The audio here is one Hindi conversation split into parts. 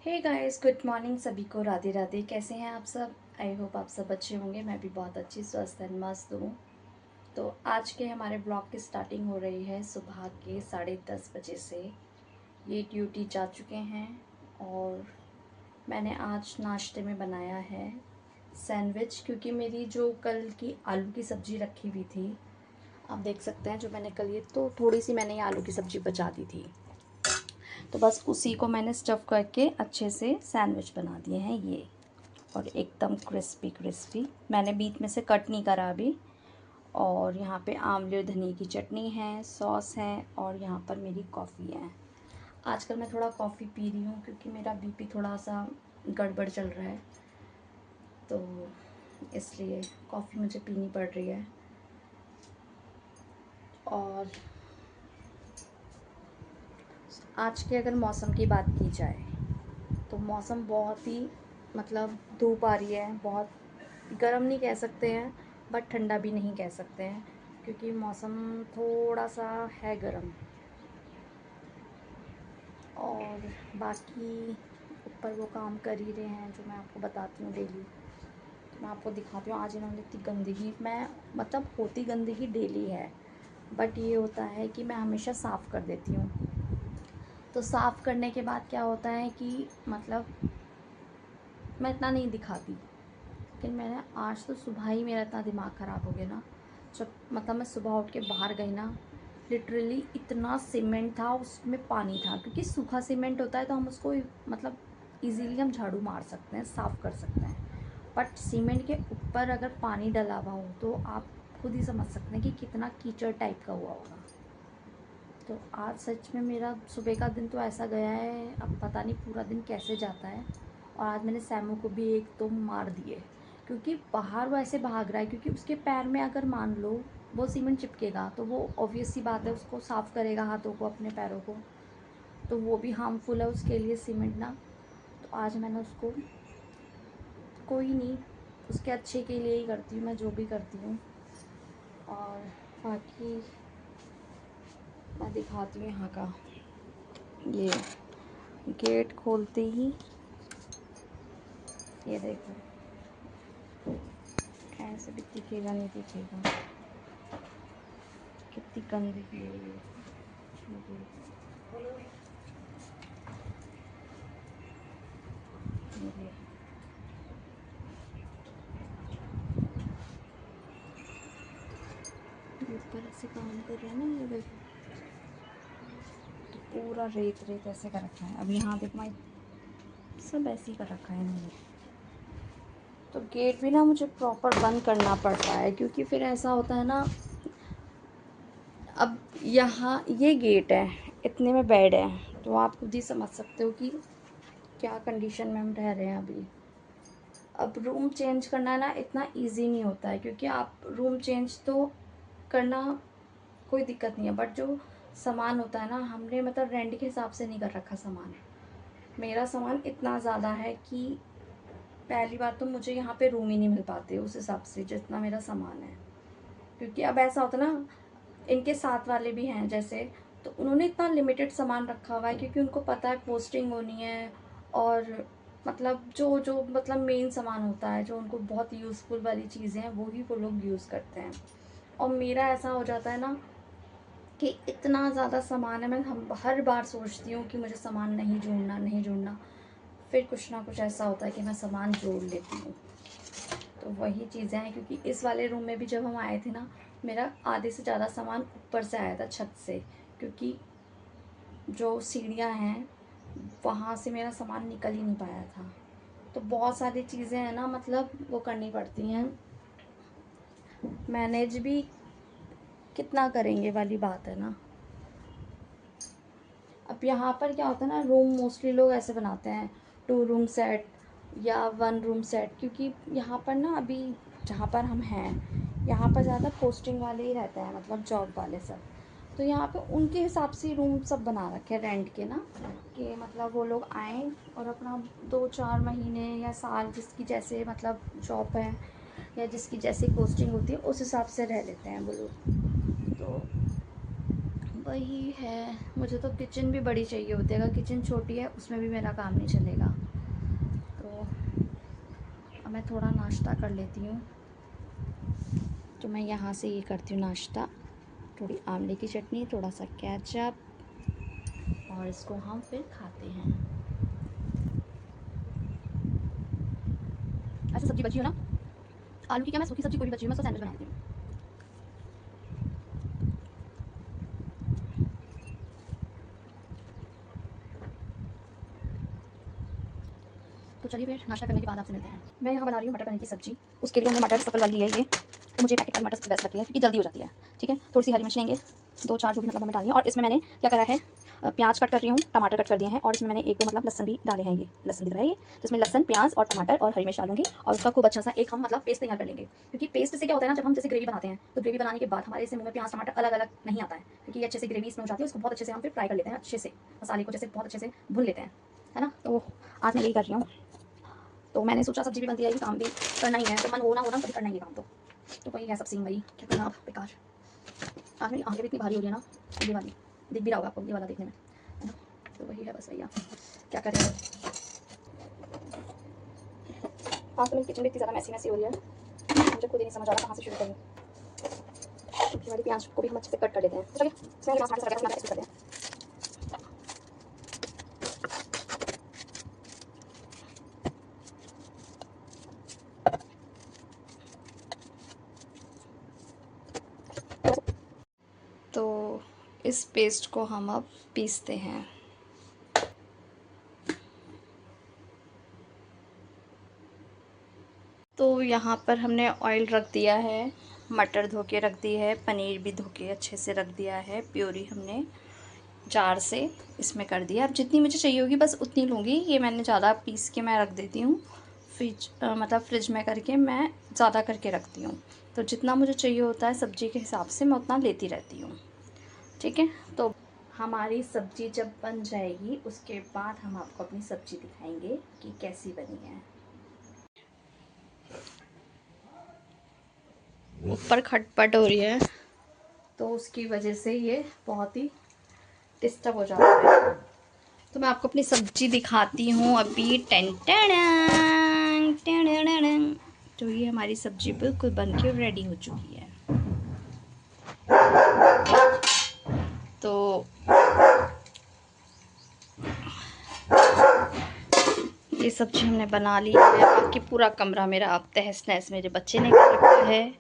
हे गाइस, गुड मॉर्निंग सभी को। राधे राधे। कैसे हैं आप सब? आई होप आप सब अच्छे होंगे। मैं भी बहुत अच्छी, स्वस्थ एंड मस्त हूँ। तो आज के हमारे ब्लॉग की स्टार्टिंग हो रही है सुबह के 10:30 बजे से। ये ड्यूटी जा चुके हैं और मैंने आज नाश्ते में बनाया है सैंडविच, क्योंकि मेरी जो कल की आलू की सब्ज़ी रखी हुई थी, आप देख सकते हैं जो मैंने कल, ये तो थोड़ी सी मैंने ये आलू की सब्ज़ी बचा दी थी, तो बस उसी को मैंने स्टफ़ करके अच्छे से सैंडविच बना दिए हैं ये। और एकदम क्रिस्पी क्रिस्पी, मैंने बीच में से कट नहीं करा अभी। और यहाँ पे आंवले और धनिया की चटनी है, सॉस है, और यहाँ पर मेरी कॉफ़ी है। आजकल मैं थोड़ा कॉफ़ी पी रही हूँ क्योंकि मेरा बीपी थोड़ा सा गड़बड़ चल रहा है, तो इसलिए कॉफ़ी मुझे पीनी पड़ रही है। और आज के अगर मौसम की बात की जाए तो मौसम बहुत ही, मतलब धूप आ रही है, बहुत गर्म नहीं कह सकते हैं बट ठंडा भी नहीं कह सकते हैं, क्योंकि मौसम थोड़ा सा है गर्म। और बाकी ऊपर वो काम कर ही रहे हैं जो मैं आपको बताती हूँ डेली। तो मैं आपको दिखाती हूँ। आज इन्होंने इतनी गंदगी, मैं मतलब होती गंदगी डेली है, बट ये होता है कि मैं हमेशा साफ़ कर देती हूँ। तो साफ़ करने के बाद क्या होता है कि मतलब मैं इतना नहीं दिखाती, लेकिन मैंने आज तो सुबह ही मेरा इतना दिमाग ख़राब हो गया ना। जब मतलब मैं सुबह उठ के बाहर गई ना, लिटरली इतना सीमेंट था, उसमें पानी था, क्योंकि सूखा सीमेंट होता है तो हम उसको मतलब इजीली हम झाड़ू मार सकते हैं, साफ़ कर सकते हैं। बट सीमेंट के ऊपर अगर पानी डला हुआ हो तो आप खुद ही समझ सकते हैं कि कितना कीचड़ टाइप का हुआ होगा। तो आज सच में मेरा सुबह का दिन तो ऐसा गया है, अब पता नहीं पूरा दिन कैसे जाता है। और आज मैंने सैमू को भी एक तो मार दिए, क्योंकि बाहर वो ऐसे भाग रहा है, क्योंकि उसके पैर में अगर मान लो वो सीमेंट चिपकेगा तो वो ऑब्वियस सी बात है उसको साफ़ करेगा हाथों को, अपने पैरों को, तो वो भी हार्मफुल है उसके लिए सीमेंट ना। तो आज मैंने उसको, कोई नहीं, उसके अच्छे के लिए ही करती हूँ मैं जो भी करती हूँ। और बाकी मैं दिखाती हूँ यहाँ का, ये गेट खोलते ही ये देखो, ऐसे भी दिखेगा नहीं दिखेगा, कितनी गंदगी है ये। ये ऊपर ऐसे काम कर रहे हैं ना, ये देखो, तो पूरा रेत रेत ऐसे कर रखा है। अब यहाँ देखो, मैं सब ऐसे ही कर रखा है इन्होंने। तो गेट भी ना मुझे प्रॉपर बंद करना पड़ता है, क्योंकि फिर ऐसा होता है ना। अब यहाँ ये गेट है, इतने में बेड है, तो आप खुद ही समझ सकते हो कि क्या कंडीशन में हम रह रहे हैं अभी। अब रूम चेंज करना ना इतना इजी नहीं होता है, क्योंकि आप रूम चेंज तो करना कोई दिक्कत नहीं है, बट जो सामान होता है ना, हमने मतलब रेंट के हिसाब से नहीं कर रखा सामान। मेरा सामान इतना ज़्यादा है कि पहली बात तो मुझे यहाँ पे रूम ही नहीं मिल पाते उस हिसाब से जितना मेरा सामान है। क्योंकि अब ऐसा होता ना, इनके साथ वाले भी हैं जैसे, तो उन्होंने इतना लिमिटेड सामान रखा हुआ है, क्योंकि उनको पता है पोस्टिंग होनी है। और मतलब जो जो मतलब मेन सामान होता है, जो उनको बहुत यूज़फुल वाली चीज़ें हैं, वो ही वो लोग यूज़ करते हैं। और मेरा ऐसा हो जाता है ना कि इतना ज़्यादा सामान है, मैं हम हर बार सोचती हूँ कि मुझे सामान नहीं जोड़ना नहीं जोड़ना, फिर कुछ ना कुछ ऐसा होता है कि मैं सामान जोड़ लेती हूँ। तो वही चीज़ें हैं, क्योंकि इस वाले रूम में भी जब हम आए थे ना, मेरा आधे से ज़्यादा सामान ऊपर से आया था, छत से, क्योंकि जो सीढ़ियाँ हैं वहाँ से मेरा सामान निकल ही नहीं पाया था। तो बहुत सारी चीज़ें हैं ना, मतलब वो करनी पड़ती हैं, मैनेज भी कितना करेंगे वाली बात है ना। अब यहाँ पर क्या होता है ना, रूम मोस्टली लोग ऐसे बनाते हैं, 2 रूम सेट या 1 रूम सेट, क्योंकि यहाँ पर ना अभी जहाँ पर हम हैं, यहाँ पर ज़्यादा पोस्टिंग वाले ही रहते हैं, मतलब जॉब वाले सब। तो यहाँ पे उनके हिसाब से रूम सब बना रखे हैं रेंट के ना, कि मतलब वो लोग आएँ और अपना 2-4 महीने या साल, जिसकी जैसे मतलब जॉब है या जिसकी जैसी पोस्टिंग होती है, उस हिसाब से रह लेते हैं वो लोग। तो वही है, मुझे तो किचन भी बड़ी चाहिए होती है, अगर किचन छोटी है उसमें भी मेरा काम नहीं चलेगा। तो अब मैं थोड़ा नाश्ता कर लेती हूँ। तो मैं यहाँ से ये करती हूँ नाश्ता, थोड़ी आंवले की चटनी, थोड़ा सा केचप, और इसको हम फिर खाते हैं। ऐसे सब्जी बची हो ना, आलू की क्या, मैं सूखी सब्जी कोई भी बची हो मैं उसका सैंडविच बना देती हूँ। तो चलिए फिर नाश्ता करने के बाद आपसे मिलते हैं। मैं यहाँ बना रही हूँ मटर पनीर की सब्जी। उसके लिए हमने मटर सफल वाली है ये, तो मुझे पैकेट वाली मटर सबसे बेस्ट लगती है क्योंकि जल्दी हो जाती है। ठीक है, थोड़ी सी हरी मिर्च लेंगे, 2-4 जो भी मतलब हमें डालनी है। और इसमें मैंने क्या करा है, प्याज कट कर रही हूँ, टमाटर कट कर दिए हैं, और इसमें मैंने 1-2 मतलब लहसन भी डाले हैं। ये लहसन दिख रहा है ये, तो इसमें लहसन, प्याज और टमाटर और हरी मिर्च डालूंगी, और उसका खूब अच्छा सा एक हम मतलब पेस्ट तैयार कर लेंगे। क्योंकि पेस्ट से क्या होता है ना, जब हम जैसे ग्रेवी बनाते हैं तो ग्रेवी बनाने के बाद हमारे से मुँह में प्याज टमाटर अलग अलग नहीं आता है, क्योंकि अच्छे से ग्रेवी इसमें हो जाती है। उसको बहुत अच्छे से हम फिर फ्राई कर लेते हैं, अच्छे से मसाले को जैसे बहुत अच्छे से भून लेते हैं, है ना। तो आज मैं यही कर रही हूँ। तो मैंने सोचा सब्जी भी बनती है, काम भी करना ही है, तो मन हो ना कभी करना ही है काम। तो वही है सब सीन, वही क्या करना अब बेकार। आज मेरी आंखें भी इतनी भारी हो रही है ना, ये वाली दिख भी रहा होगा आपको, ये वाला देखने में, है ना। तो वही है बस भैया, क्या करें। आज तो मेरी किचन भी इतनी ज़्यादा मैसी हो रही है, मुझे खुद ही नहीं समझ आ रहा कहाँ से शुरू करूँ। हमारी प्याज को भी हम अच्छे से कट कर देते हैं। तो चलिए इसमें टमाटर वगैरह करते हैं। तो इस पेस्ट को हम अब पीसते हैं। तो यहाँ पर हमने ऑयल रख दिया है, मटर धो के रख दी है, पनीर भी धो के अच्छे से रख दिया है, प्योरी हमने जार से इसमें कर दिया। अब जितनी मुझे चाहिए होगी बस उतनी लूँगी। ये मैंने ज़्यादा पीस के मैं रख देती हूँ मतलब फ्रिज में करके मैं ज़्यादा करके रखती हूँ। तो जितना मुझे चाहिए होता है सब्ज़ी के हिसाब से मैं उतना लेती रहती हूँ। ठीक है, तो हमारी सब्ज़ी जब बन जाएगी उसके बाद हम आपको अपनी सब्ज़ी दिखाएंगे कि कैसी बनी है। ऊपर खटपट हो रही है तो उसकी वजह से ये बहुत ही डिस्टर्ब हो जाता है। तो मैं आपको अपनी सब्जी दिखाती हूँ अभी। तो ये हमारी सब्जी बिल्कुल बन के रेडी हो चुकी है। तो ये सब्जी हमने बना ली है। बाकी पूरा कमरा मेरा अब तहस नहस मेरे बच्चे ने कर रखा है।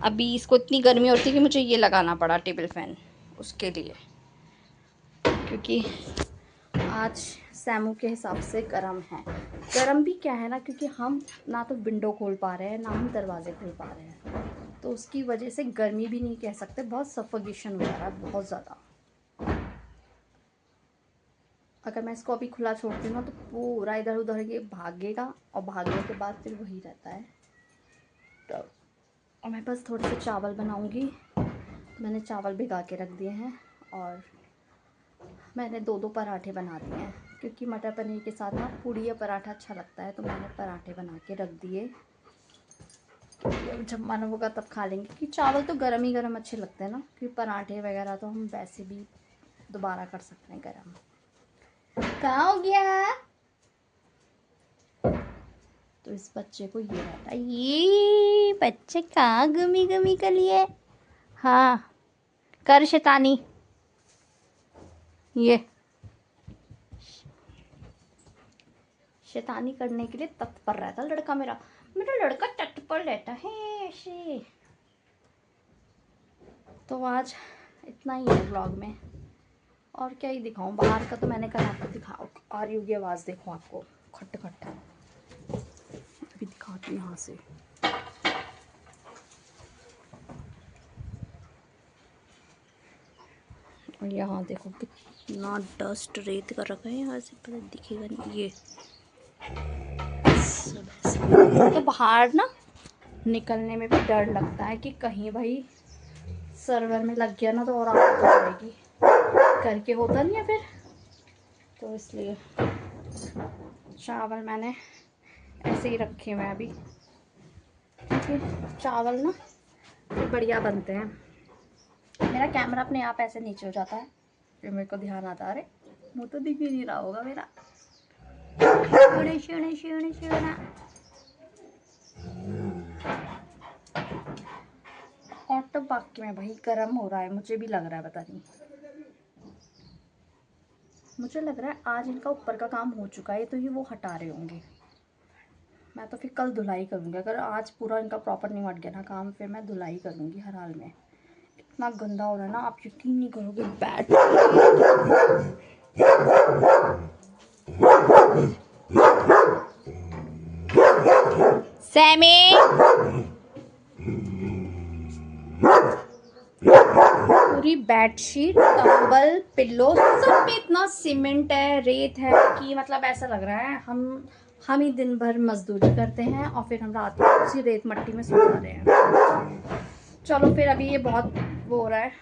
अभी इसको इतनी गर्मी होती है कि मुझे ये लगाना पड़ा टेबल फैन उसके लिए, क्योंकि आज सैमू के हिसाब से गर्म है। गर्म भी क्या है ना, क्योंकि हम ना तो विंडो खोल पा रहे हैं ना हम दरवाजे खोल पा रहे हैं, तो उसकी वजह से गर्मी भी नहीं कह सकते, बहुत सफोकेशन हो जा रहा है बहुत ज़्यादा। अगर मैं इसको अभी खुला छोड़ती हूँ ना तो पूरा इधर उधर ये भागेगा, और भागने के बाद फिर वही रहता है। तो मैं बस थोड़े से चावल बनाऊँगी। मैंने चावल भिगा के रख दिए हैं, और मैंने 2-2 पराठे बना दिए हैं, क्योंकि मटर पनीर के साथ ना पूड़ी या पराठा अच्छा लगता है, तो मैंने पराठे बना के रख दिए। जब मन होगा तब खा लेंगे, कि चावल तो गरम ही गरम अच्छे लगते हैं ना, क्योंकि पराठे वगैरह तो हम वैसे भी दोबारा कर सकते हैं गरम। कहाँ हो गया? तो इस बच्चे को ये रहता है, ये बच्चे कहाँ गमी गमी कर लिए। हाँ कर शैतानी, ये शैतानी करने के लिए तत्पर रहता लड़का मेरा। मेरा लड़का तत्पर रहता है ऐसे। तो आज इतना ही है ब्लॉग में, और क्या ही दिखाऊं। बाहर का तो मैंने कल आपको दिखाओ, आ रही होगी आवाज़, देखो आपको खट खट अभी दिखाती हूँ यहाँ से। और यहाँ देखो कितना डस्ट रेत कर रखा है, यहाँ से पता दिखेगा नहीं ये सब। तो बाहर ना निकलने में भी डर लगता है कि कहीं भाई सर्वर में लग गया ना तो और आग हो जाएगी करके, होता नहीं है फिर। तो इसलिए चावल मैंने ऐसे ही रखे हुए हैं अभी, क्योंकि चावल ना बढ़िया बनते हैं। मेरा कैमरा अपने आप ऐसे नीचे हो जाता है, फिर मेरे को ध्यान आता है, अरे मुँह तो दिख ही नहीं रहा होगा मेरा। शुने शुने शुने शुना। ऑटो बाकी में भाई गर्म हो रहा है, मुझे भी लग रहा है, पता नहीं, मुझे लग रहा है आज इनका ऊपर का काम हो चुका है तो ये वो हटा रहे होंगे। मैं तो फिर कल धुलाई करूँगी, अगर आज पूरा इनका प्रॉपर नहीं हट गया ना काम, फिर मैं धुलाई करूँगी हर हाल में। इतना गंदा हो रहा है ना, आप यकीन नहीं करोगे। बैड सैमी, पूरी बेडशीट, कंबल, पिल्लो सब पे इतना सीमेंट है, रेत है कि मतलब ऐसा लग रहा है हम ही दिन भर मजदूरी करते हैं और फिर हम रात को उसी रेत मट्टी में सो जा रहे हैं। चलो फिर अभी ये बहुत वो हो रहा है,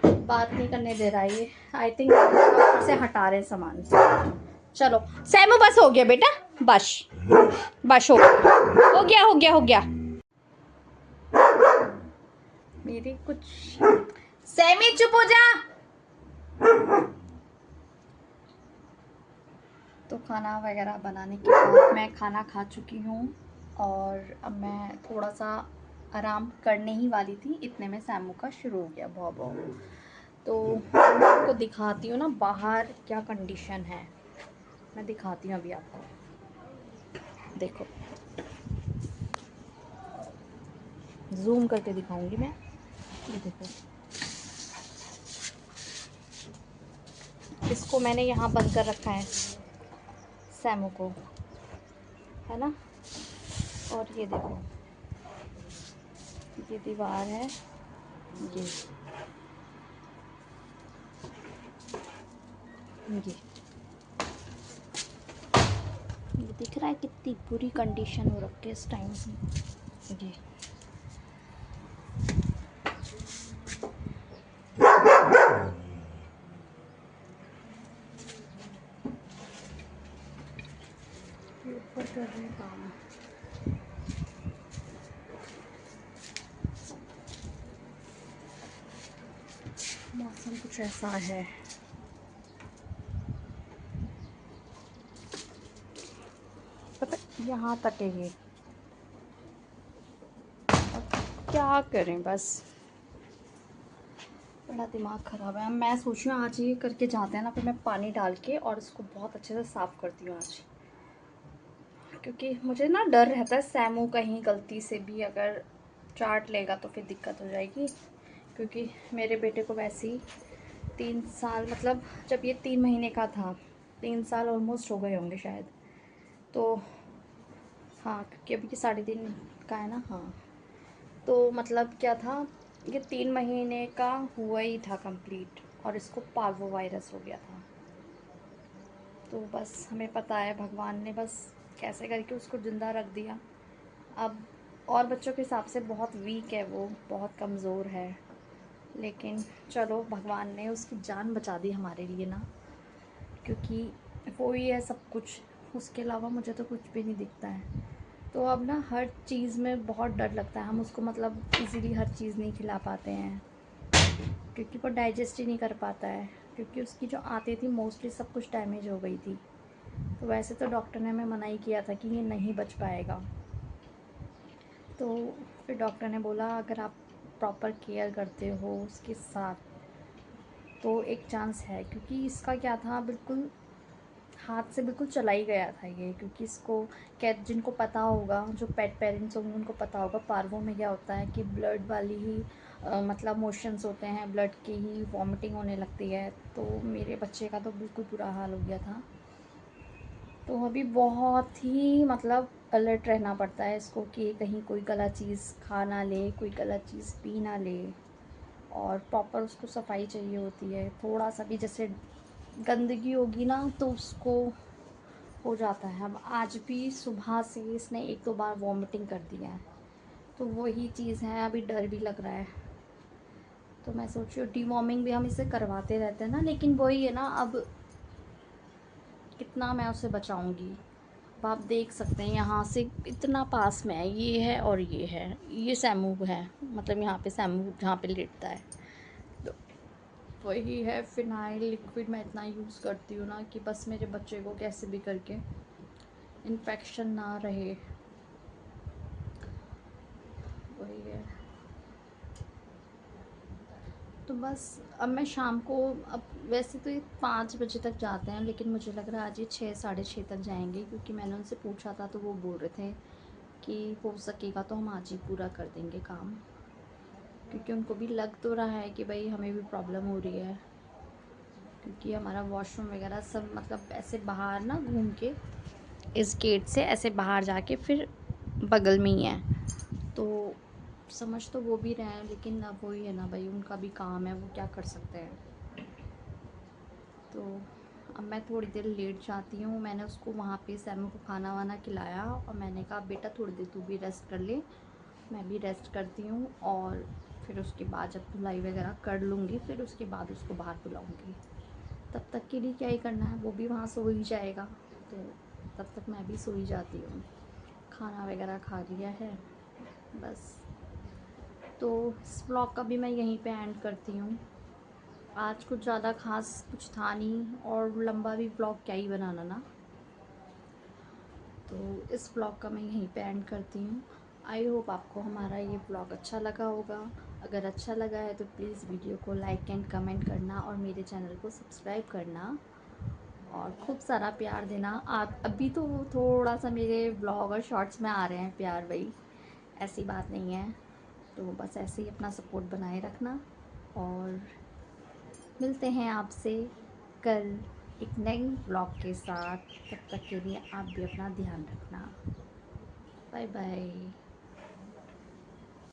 बात नहीं करने दे रहा है ये। आई थिंक ऊपर से हटा रहे हैं सामान। चलो सैमू बस हो गया बेटा, बस बस हो गया हो गया हो गया। मेरी कुछ सैमी चुप हो जा। तो खाना वगैरह बनाने के बाद मैं खाना खा चुकी हूँ और अब मैं थोड़ा सा आराम करने ही वाली थी, इतने में सैमू का शुरू हो गया भौ भौ। तो मैं आपको दिखाती हूँ ना बाहर क्या कंडीशन है, मैं दिखाती हूँ अभी आपको। देखो जूम करके दिखाऊंगी मैं, ये देखो। इसको मैंने यहाँ बंद कर रखा है सैमू को, है ना। और ये देखो, ये दीवार है, ये दिख रहा है कितनी बुरी कंडीशन हो रखी है इस टाइम से। ये ऊपर कर रहे हैं काम। मौसम कुछ ऐसा है, पता यहाँ तक है ये। क्या करें, बस बड़ा दिमाग ख़राब है। मैं सोच रही हूँ आज ये करके जाते हैं ना, फिर मैं पानी डाल के और इसको बहुत अच्छे से साफ़ करती हूँ आज, क्योंकि मुझे ना डर रहता है सैमू कहीं गलती से भी अगर चाट लेगा तो फिर दिक्कत हो जाएगी। क्योंकि मेरे बेटे को वैसे ही 3 साल, मतलब जब ये 3 महीने का था, 3 साल ऑलमोस्ट हो गए होंगे शायद, तो हाँ क्योंकि अभी 3.5 का है ना। हाँ तो मतलब क्या था, ये 3 महीने का हुआ ही था कंप्लीट और इसको पार्वो वायरस हो गया था। तो बस हमें पता है भगवान ने बस कैसे करके उसको ज़िंदा रख दिया। अब और बच्चों के हिसाब से बहुत वीक है वो, बहुत कमज़ोर है, लेकिन चलो भगवान ने उसकी जान बचा दी हमारे लिए ना, क्योंकि वो ही है सब कुछ, उसके अलावा मुझे तो कुछ भी नहीं दिखता है। तो अब ना हर चीज़ में बहुत डर लगता है, हम उसको मतलब इजीली हर चीज़ नहीं खिला पाते हैं, क्योंकि वो डाइजेस्ट ही नहीं कर पाता है, क्योंकि उसकी जो आती थी मोस्टली सब कुछ डैमेज हो गई थी। तो वैसे तो डॉक्टर ने हमें मना ही किया था कि ये नहीं बच पाएगा। तो फिर डॉक्टर ने बोला अगर आप प्रॉपर केयर करते हो उसके साथ तो एक चांस है, क्योंकि इसका क्या था, बिल्कुल हाथ से बिल्कुल चला ही गया था ये। क्योंकि इसको क्या, जिनको पता होगा, जो पेट पेरेंट्स होंगे उनको पता होगा पार्वो में क्या होता है कि ब्लड वाली ही मतलब मोशंस होते हैं, ब्लड की ही वॉमिटिंग होने लगती है। तो मेरे बच्चे का तो बिल्कुल बुरा हाल हो गया था। तो अभी बहुत ही मतलब अलर्ट रहना पड़ता है इसको कि कहीं कोई गलत चीज़ खा ना ले, कोई गलत चीज़ पी ना ले, और प्रॉपर उसको सफाई चाहिए होती है। थोड़ा सा भी जैसे गंदगी होगी ना तो उसको हो जाता है। अब आज भी सुबह से इसने 1-2 बार वॉमिटिंग कर दिया है, तो वही चीज़ है, अभी डर भी लग रहा है। तो मैं सोच रही हूँ डीवॉर्मिंग भी हम इसे करवाते रहते हैं ना, लेकिन वही है ना, अब कितना मैं उसे बचाऊंगी। अब आप देख सकते हैं यहाँ से इतना पास में है, ये है और ये सैमू है, मतलब यहाँ पे सैमू जहाँ पे लेटता है, तो वही है। फिनाइल लिक्विड मैं इतना यूज़ करती हूँ ना कि बस मेरे बच्चे को कैसे भी करके इन्फेक्शन ना रहे, वही है। तो बस अब मैं शाम को, अब वैसे तो ये 5 बजे तक जाते हैं, लेकिन मुझे लग रहा है आज ये 6 साढ़े 6 तक जाएंगे, क्योंकि मैंने उनसे पूछा था तो वो बोल रहे थे कि हो सकेगा तो हम आज ही पूरा कर देंगे काम, क्योंकि उनको भी लग तो रहा है कि भाई हमें भी प्रॉब्लम हो रही है, क्योंकि हमारा वॉशरूम वगैरह सब मतलब ऐसे बाहर ना घूम के इस गेट से ऐसे बाहर जाके फिर बगल में ही है, तो समझ तो वो भी रहे हैं, लेकिन अब वही है ना भाई, उनका भी काम है, वो क्या कर सकते हैं। तो अब मैं थोड़ी देर लेट जाती हूँ। मैंने उसको वहाँ पे सैमू को खाना वाना खिलाया और मैंने कहा बेटा थोड़ी देर तू भी रेस्ट कर ले, मैं भी रेस्ट करती हूँ, और फिर उसके बाद जब धुलाई वगैरह कर लूँगी फिर उसके बाद उसको बाहर बुलाऊँगी। तब तक के लिए क्या ही करना है, वो भी वहाँ सो ही जाएगा, तो तब तक मैं भी सो ही जाती हूँ। खाना वगैरह खा लिया है बस। तो इस ब्लॉग का भी मैं यहीं पे एंड करती हूँ। आज कुछ ज़्यादा ख़ास कुछ था नहीं, और लंबा भी ब्लॉग क्या ही बनाना ना, तो इस ब्लॉग का मैं यहीं पे एंड करती हूँ। आई होप आपको हमारा ये ब्लॉग अच्छा लगा होगा। अगर अच्छा लगा है तो प्लीज़ वीडियो को लाइक एंड कमेंट करना और मेरे चैनल को सब्सक्राइब करना और खूब सारा प्यार देना। आप अभी तो थोड़ा सा मेरे ब्लॉग और शॉर्ट्स में आ रहे हैं प्यार, भाई ऐसी बात नहीं है, तो बस ऐसे ही अपना सपोर्ट बनाए रखना, और मिलते हैं आपसे कल एक नई ब्लॉग के साथ। तब तक के लिए आप भी अपना ध्यान रखना। Bye bye.